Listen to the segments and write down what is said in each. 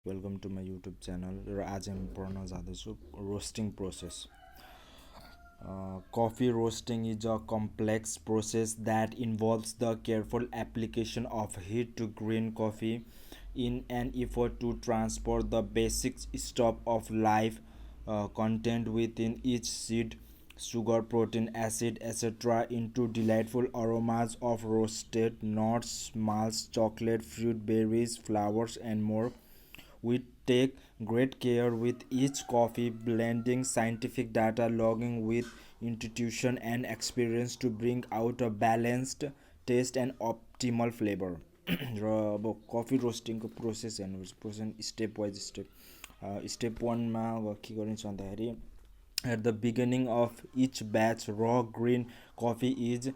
Welcome to my YouTube channel र आज हामी पढ्न जाँदैछु roasting process coffee roasting is a complex process that involves the careful application of heat to green coffee in an effort to transport the basic stuff of life contained within each seed, sugar, protein, acid, etc., into delightful aromas of roasted nuts, malts, chocolate, fruit, berries, flowers, and more. We take great care with each coffee, blending scientific data, logging with intuition and experience to bring out a balanced taste and optimal flavor. र अब coffee रोस्टिङको process हेर्नुहोस् process step wise step वानमा अब के गरिन्छ भन्दाखेरि at the beginning of each batch, raw green coffee is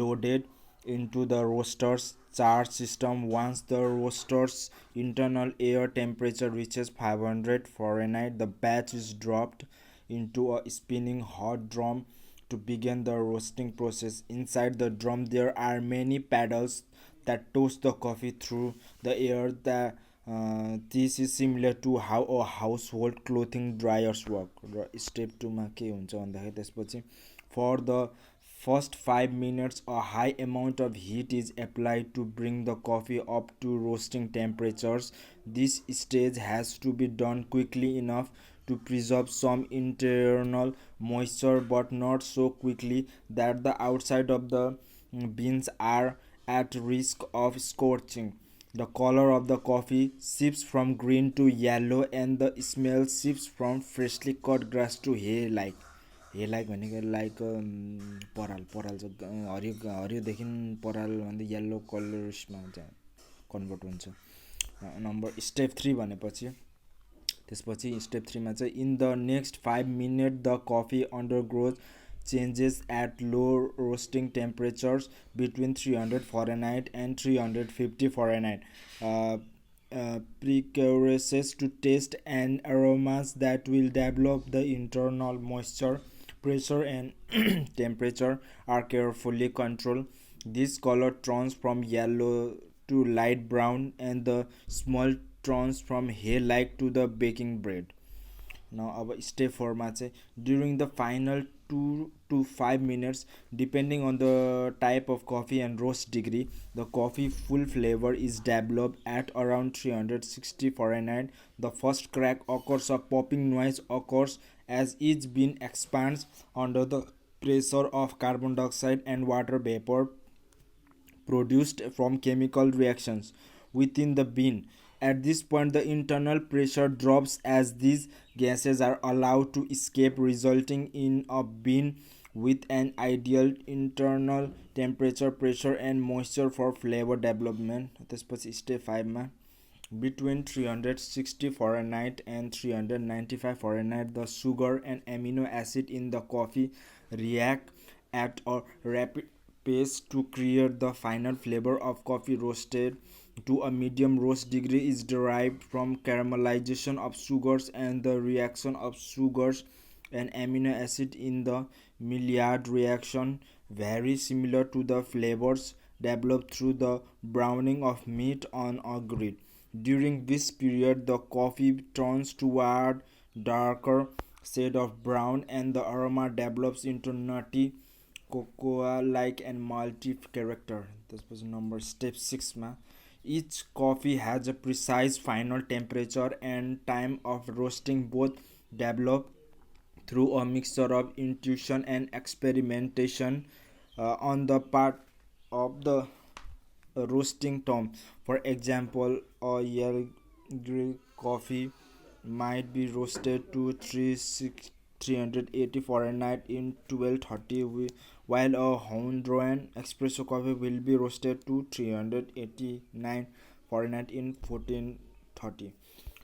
loaded into the roaster's charge system. Once the roaster's internal air temperature reaches 500 Fahrenheit, the batch is dropped into a spinning hot drum to begin the roasting process. Inside the drum, there are many paddles that toast the coffee through the air. This is similar to how a household clothing dryers work. Raw step टूमा के हुन्छ भन्दाखेरि त्यसपछि for the first 5 minutes a high amount of heat is applied to bring the coffee up to roasting temperatures. This stage has to be done quickly enough to preserve some internal moisture but not so quickly that the outside of the beans are at risk of scorching. The color of the coffee shifts from green to yellow and the smell shifts from freshly cut grass to hair-like. Hair-like भनेको like पराल पराल चाहिँ हरियो हरियोदेखि पराल भन्दा yellow कलर्समा हुन्छ convert हुन्छ number step 3 भनेपछि त्यसपछि step 3 मा चाहिँ in the next 5 minute the coffee undergoes changes at low roasting temperatures between 300 Fahrenheit and 350 Fahrenheit. Precursors to taste and aromas that will develop the internal moisture, pressure, and temperature are carefully controlled. This color turns from yellow to light brown, and the small turns from hair-like to the baking bread. Now, अब step 4 मा चाहिँ during the final 2 to 5 minutes, depending on the type of coffee and roast degree, the coffee full flavor is developed at around 360 Fahrenheit. The first crack occurs, a popping noise occurs as each bean expands under the pressure of carbon dioxide and water vapor produced from chemical reactions within the bean. At this point, the internal pressure drops as these gases are allowed to escape, resulting in a bean with an ideal internal temperature, pressure, and moisture for flavor development. त्यसपछि step 5 मा between 360 Fahrenheit and 395 Fahrenheit, the sugar and amino acid in the coffee react at a rapid pace to create the final flavor of coffee. Roasted to a medium roast degree is derived from caramelization of sugars and the reaction of sugars and amino acid in the Maillard reaction, very similar to the flavors developed through the browning of meat on a grill. During this period, the coffee turns toward darker shade of brown and the aroma develops into nutty, cocoa-like and malty character. This was number step 6 ma. Each coffee has a precise final temperature and time of roasting, both developed through a mixture of intuition and experimentation on the part of the roasting tom. For example, a Earl Grey coffee might be roasted to 380 Fahrenheit in 1230, while a Honduran espresso coffee will be roasted to 389 Fahrenheit in 1430.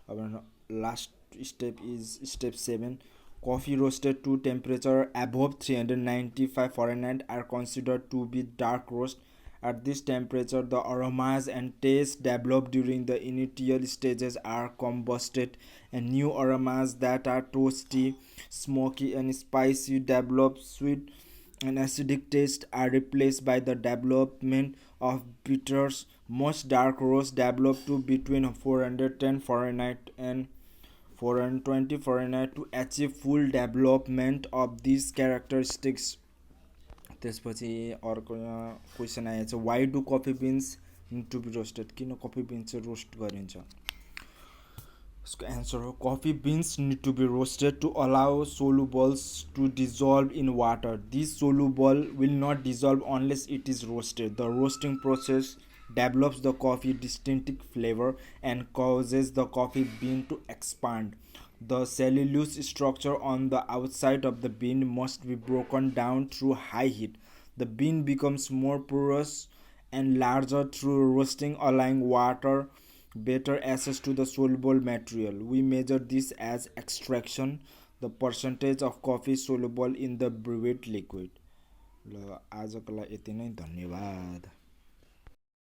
Our last step is step 7. Coffee roasted to temperature above 395 Fahrenheit are considered to be dark roast. At this temperature, the aromas and tastes developed during the initial stages are combusted, and new aromas that are toasty, smoky, and spicy develop. Sweet and acidic taste are replaced by the development of bitters, Most dark roasts develop to between 410 Fahrenheit and 420 Fahrenheit to achieve full development of these characteristics. त्यसपछि अर्को question आएछ why do coffee beans need to be roasted किन coffee beans चाहिँ roast गरिन्छ यसको answer हो coffee beans need to be roasted to allow solubles to dissolve in water this soluble will not dissolve unless it is roasted the roasting process develops the coffee distinctive flavor and causes the coffee bean to expand. The cellulose structure on the outside of the bean must be broken down through high heat. The bean becomes more porous and larger through roasting, allowing water better access to the soluble material. We measure this as extraction, the percentage of coffee soluble in the brewed liquid. ल आजको लागि यति नै धन्यवाद.